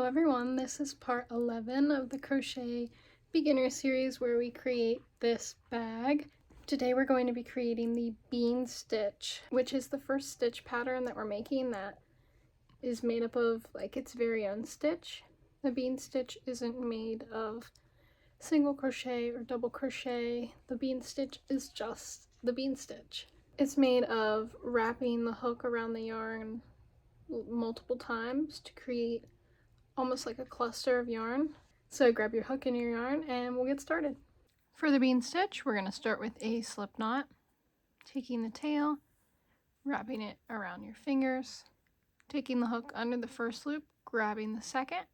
Hello everyone, this is part 11 of the crochet beginner series where we create this bag. Today we're going to be creating the bean stitch, which is the first stitch pattern that we're making that is made up of like its very own stitch. The bean stitch isn't made of single crochet or double crochet. The bean stitch is just the bean stitch. It's made of wrapping the hook around the yarn multiple times to create almost like a cluster of yarn. So grab your hook and your yarn and we'll get started. For the bean stitch, we're going to start with a slip knot, taking the tail, wrapping it around your fingers, taking the hook under the first loop, grabbing the second,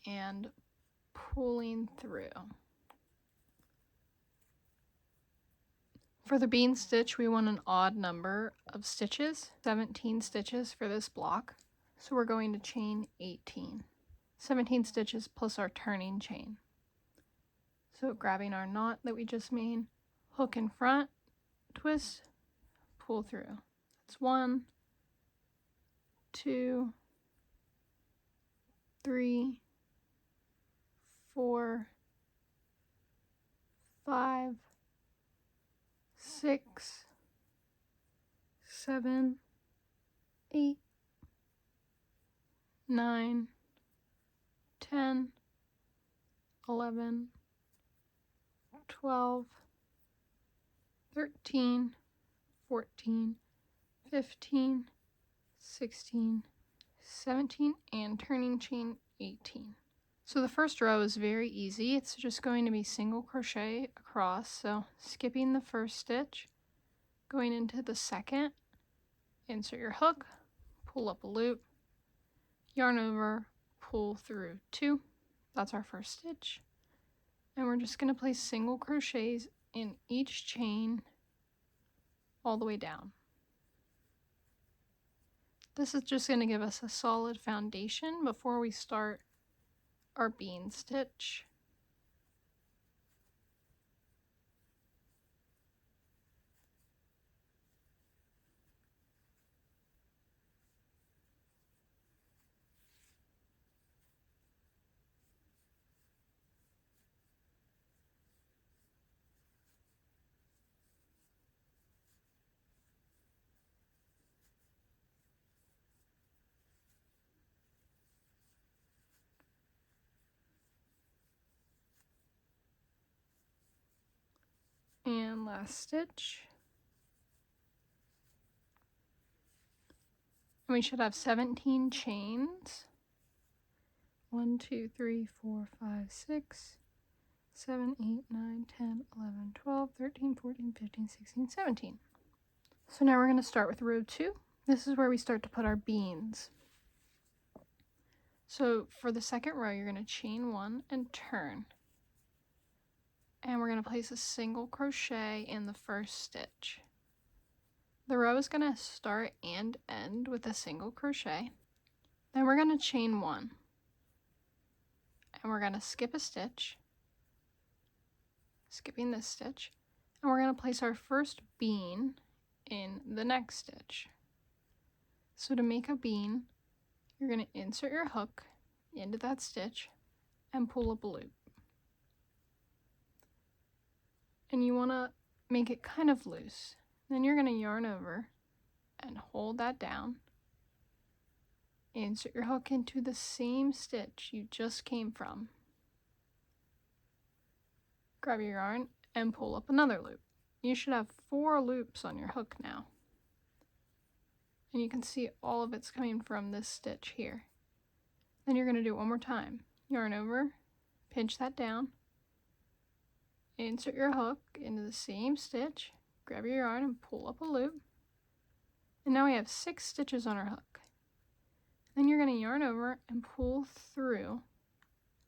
and pulling through. For the bean stitch, we want an odd number of stitches, 17 stitches for this block. So we're going to chain 18. 17 stitches plus our turning chain. So grabbing our knot that we just made, hook in front, twist, pull through. That's 1, 2, 3, 4, 5, 6, 7, 8, 9, 10, 11, 12, 13, 14, 15, 16, 17, and turning chain 18. So the first row is very easy. It's just going to be single crochet across. So skipping the first stitch, going into the second, insert your hook, pull up a loop, yarn over, pull through 2. That's our first stitch. And we're just going to place single crochets in each chain all the way down. This is just going to give us a solid foundation before we start our bean stitch. And last stitch. And we should have 17 chains. 1, 2, 3, 4, 5, 6, 7, 8, 9, 10, 11, 12, 13, 14, 15, 16, 17. So now we're going to start with row 2. This is where we start to put our beans. So for the second row, you're going to chain 1 and turn. And we're going to place a single crochet in the first stitch. The row is going to start and end with a single crochet. Then we're going to chain 1. And we're going to skip a stitch, skipping this stitch, and we're going to place our first bean in the next stitch. So to make a bean, you're going to insert your hook into that stitch and pull up a loop. And you want to make it kind of loose. Then you're going to yarn over and hold that down. Insert your hook into the same stitch you just came from. Grab your yarn and pull up another loop. You should have 4 loops on your hook now. And you can see all of it's coming from this stitch here. Then you're going to do it one more time. Yarn over, pinch that down, insert your hook into the same stitch, grab your yarn and pull up a loop. And now we have 6 stitches on our hook. Then you're going to yarn over and pull through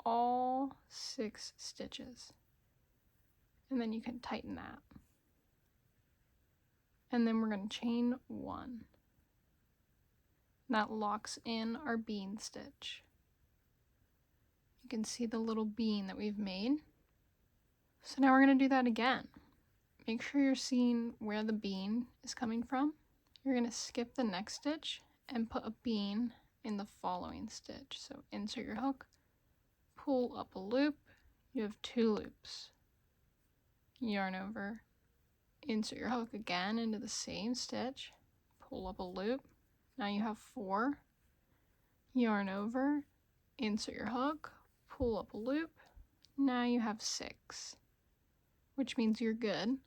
all 6 stitches. And then you can tighten that. And then we're going to chain 1. That locks in our bean stitch. You can see the little bean that we've made. So now we're going to do that again. Make sure you're seeing where the bean is coming from. You're going to skip the next stitch and put a bean in the following stitch. So insert your hook, pull up a loop, you have 2 loops. Yarn over, insert your hook again into the same stitch, pull up a loop. Now you have 4. Yarn over, insert your hook, pull up a loop. Now you have 6, which means you're good.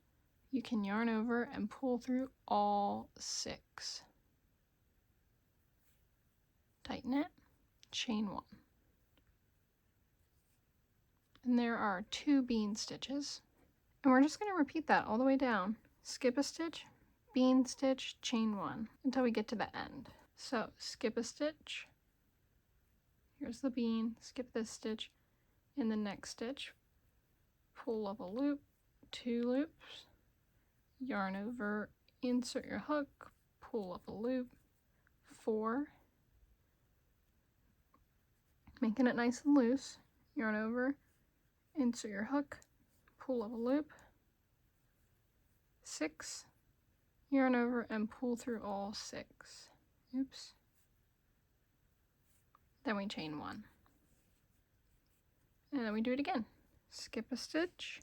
You can yarn over and pull through all 6. Tighten it, chain 1. And there are 2 bean stitches. And we're just going to repeat that all the way down. Skip a stitch, bean stitch, chain 1 until we get to the end. So skip a stitch, here's the bean, skip this stitch, in the next stitch, pull up a loop, 2 loops, yarn over, insert your hook, pull up a loop, 4, making it nice and loose, yarn over, insert your hook, pull up a loop, 6, yarn over and pull through all 6. Oops. Then we chain 1. And then we do it again. Skip a stitch,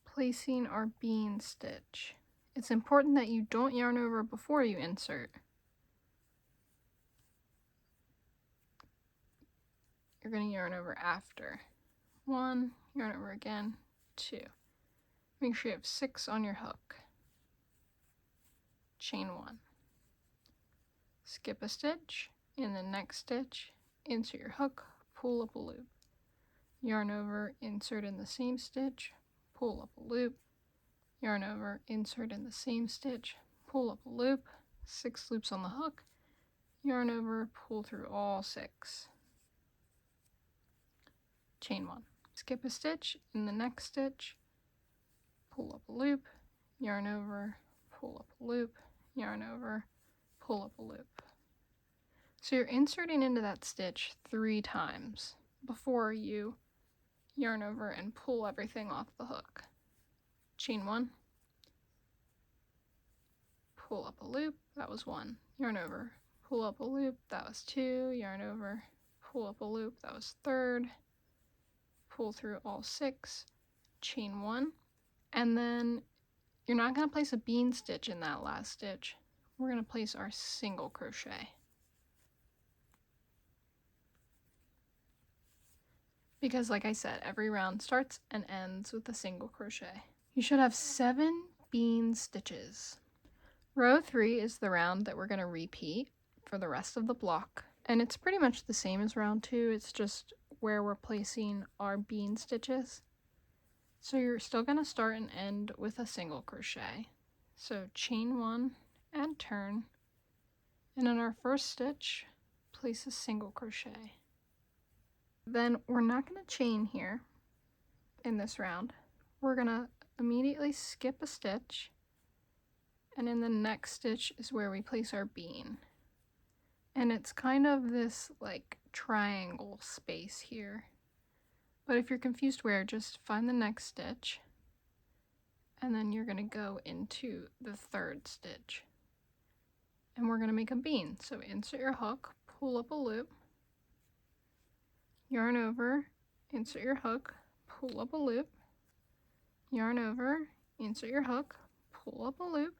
placing our bean stitch. It's important that you don't yarn over before you insert. You're going to yarn over after. 1, yarn over again, 2. Make sure you have 6 on your hook. Chain 1. Skip a stitch, in the next stitch, insert your hook, pull up a loop. Yarn over, insert in the same stitch, pull up a loop. Yarn over, insert in the same stitch, pull up a loop. 6 loops on the hook. Yarn over, pull through all 6. Chain 1. Skip a stitch, in the next stitch, pull up a loop, yarn over, pull up a loop, yarn over, pull up a loop. So you're inserting into that stitch 3 times before you yarn over and pull everything off the hook. Chain 1, pull up a loop, that was 1, yarn over, pull up a loop, that was 2, yarn over, pull up a loop, that was 3rd, pull through all 6, chain 1, and then you're not going to place a bean stitch in that last stitch. We're going to place our single crochet. Because like I said, every round starts and ends with a single crochet. You should have 7 bean stitches. Row 3 is the round that we're going to repeat for the rest of the block. And it's pretty much the same as round 2, it's just where we're placing our bean stitches. So you're still going to start and end with a single crochet. So chain 1 and turn, and in our first stitch, place a single crochet. Then we're not going to chain here in this round. We're going to immediately skip a stitch, and in the next stitch is where we place our bean. And it's kind of this like triangle space here. But if you're confused where, just find the next stitch, and then you're going to go into the 3rd stitch. And we're going to make a bean. So insert your hook, pull up a loop, yarn over, insert your hook, pull up a loop, yarn over, insert your hook, pull up a loop,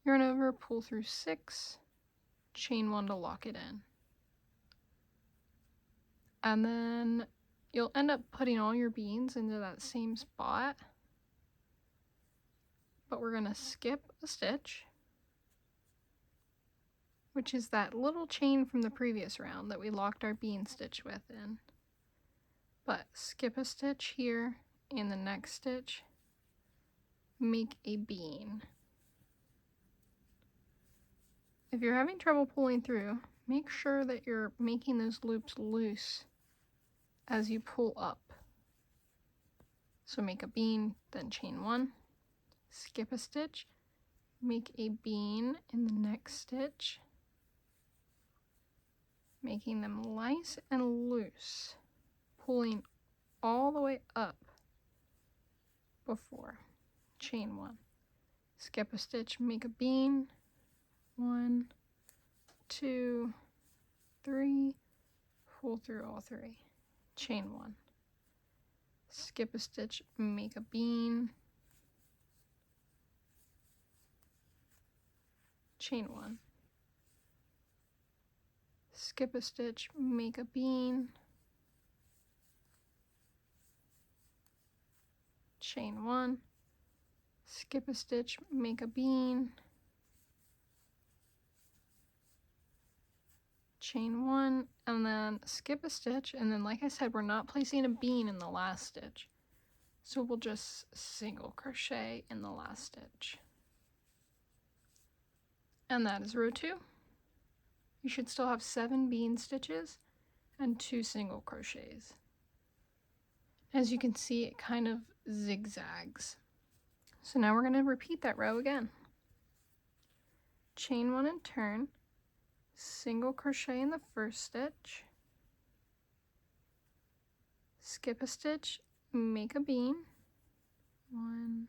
yarn over, pull through 6, chain 1 to lock it in. And then you'll end up putting all your beans into that same spot, but we're going to skip a stitch, which is that little chain from the previous round that we locked our bean stitch with in. But skip a stitch here, in the next stitch, make a bean. If you're having trouble pulling through, make sure that you're making those loops loose as you pull up. So make a bean, then chain 1, skip a stitch, make a bean in the next stitch, making them nice and loose, pulling all the way up before. Chain 1, skip a stitch, make a bean, 1, 2, 3, pull through all 3, chain 1, skip a stitch, make a bean, chain 1, skip a stitch, make a bean, chain 1, skip a stitch, make a bean, chain 1, and then skip a stitch, and then like I said, we're not placing a bean in the last stitch, so we'll just single crochet in the last stitch. And that is row 2. You should still have 7 bean stitches and 2 single crochets. As you can see, it kind of zigzags. So now we're going to repeat that row again. Chain 1 and turn, single crochet in the first stitch, skip a stitch, make a bean, 1,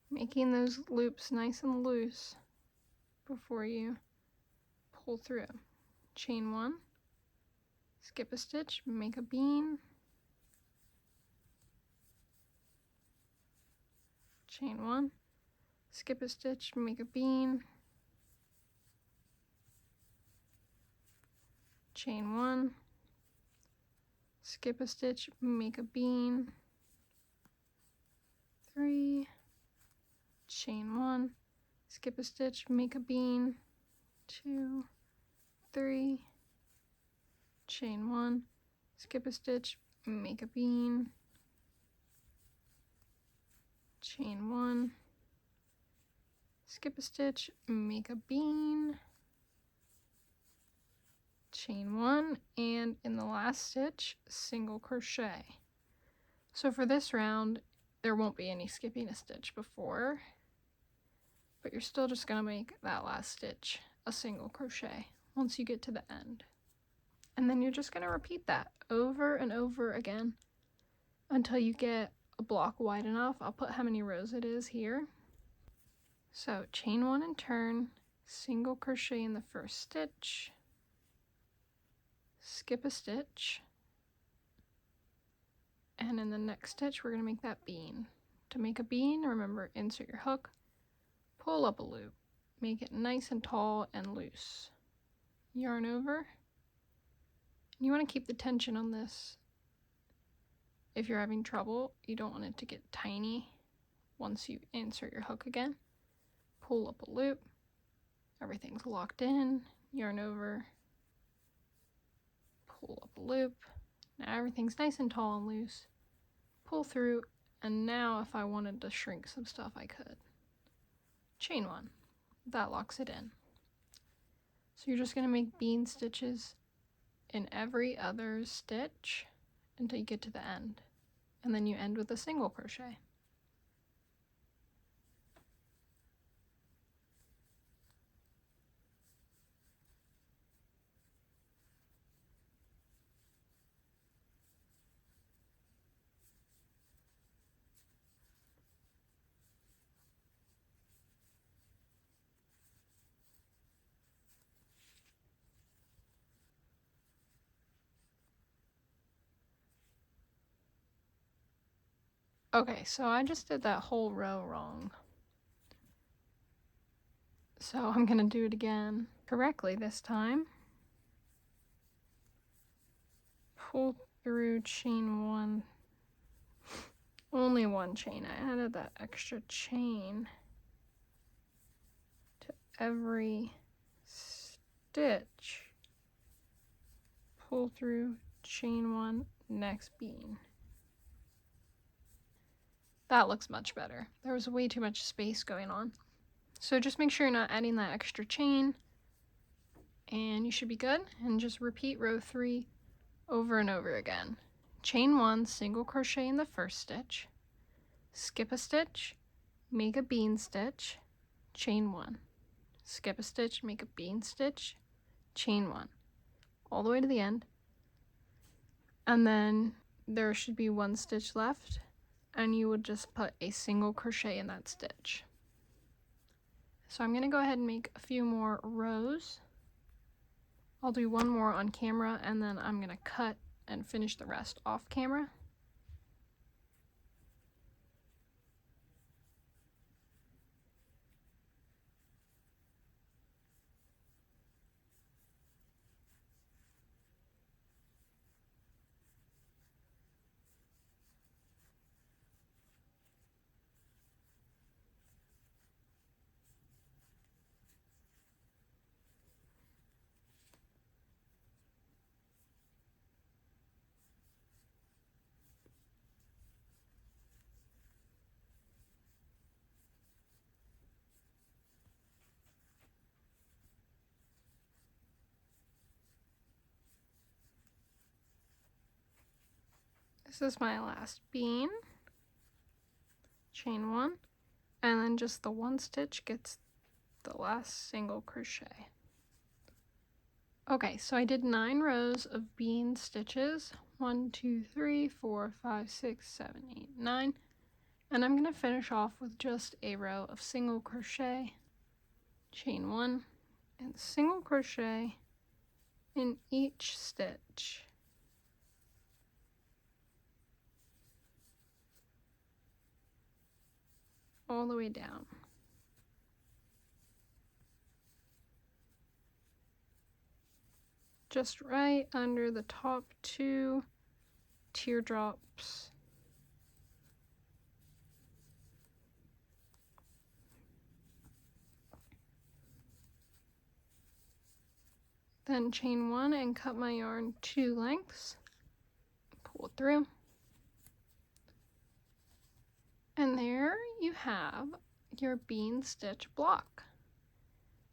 making those loops nice and loose before you pull through. Chain 1, skip a stitch, make a bean, chain 1, skip a stitch, make a bean, chain 1, skip a stitch, make a bean, 3, chain 1, skip a stitch, make a bean, 2, 3, chain 1, skip a stitch, make a bean, chain 1, skip a stitch, make a bean, chain 1, and in the last stitch, single crochet. So for this round, there won't be any skipping a stitch before, but you're still just going to make that last stitch a single crochet once you get to the end. And then you're just going to repeat that over and over again until you get a block wide enough. I'll put how many rows it is here. So chain 1 and turn, single crochet in the first stitch, skip a stitch, and in the next stitch we're going to make that bean. To make a bean, remember, insert your hook, pull up a loop, make it nice and tall and loose, yarn over. You want to keep the tension on this. If you're having trouble, you don't want it to get tiny once you insert your hook again. Pull up a loop, everything's locked in, yarn over, pull up a loop. Now everything's nice and tall and loose. Pull through, and now if I wanted to shrink some stuff, I could. Chain 1, that locks it in. So you're just going to make bean stitches in every other stitch until you get to the end, and then you end with a single crochet. Okay, so I just did that whole row wrong. So I'm going to do it again correctly this time. Pull through chain 1. Only one chain. I added that extra chain to every stitch. Pull through chain 1, next bean. That looks much better. There was way too much space going on. So just make sure you're not adding that extra chain, and you should be good. And just repeat row 3 over and over again. Chain 1, single crochet in the first stitch, skip a stitch, make a bean stitch, chain 1, skip a stitch, make a bean stitch, chain 1, all the way to the end. And then there should be 1 stitch left, and you would just put a single crochet in that stitch. So I'm going to go ahead and make a few more rows. I'll do one more on camera and then I'm going to cut and finish the rest off camera. This is my last bean, chain 1, and then just the 1 stitch gets the last single crochet. Okay, so I did 9 rows of bean stitches, 1, 2, 3, 4, 5, 6, 7, 8, 9, and I'm going to finish off with just a row of single crochet, chain 1, and single crochet in each stitch. All the way down. Just right under the top 2 teardrops. Then chain 1 and cut my yarn 2 lengths. Pull through. And there you have your bean stitch block.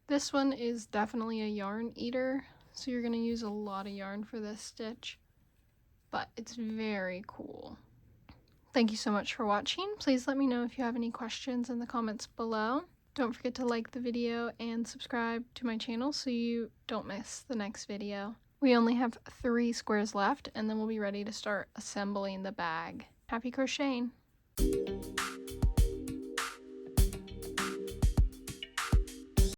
This one is definitely a yarn eater, so you're going to use a lot of yarn for this stitch, but it's very cool. Thank you so much for watching. Please let me know if you have any questions in the comments below. Don't forget to like the video and subscribe to my channel so you don't miss the next video. We only have 3 squares left and then we'll be ready to start assembling the bag. Happy crocheting!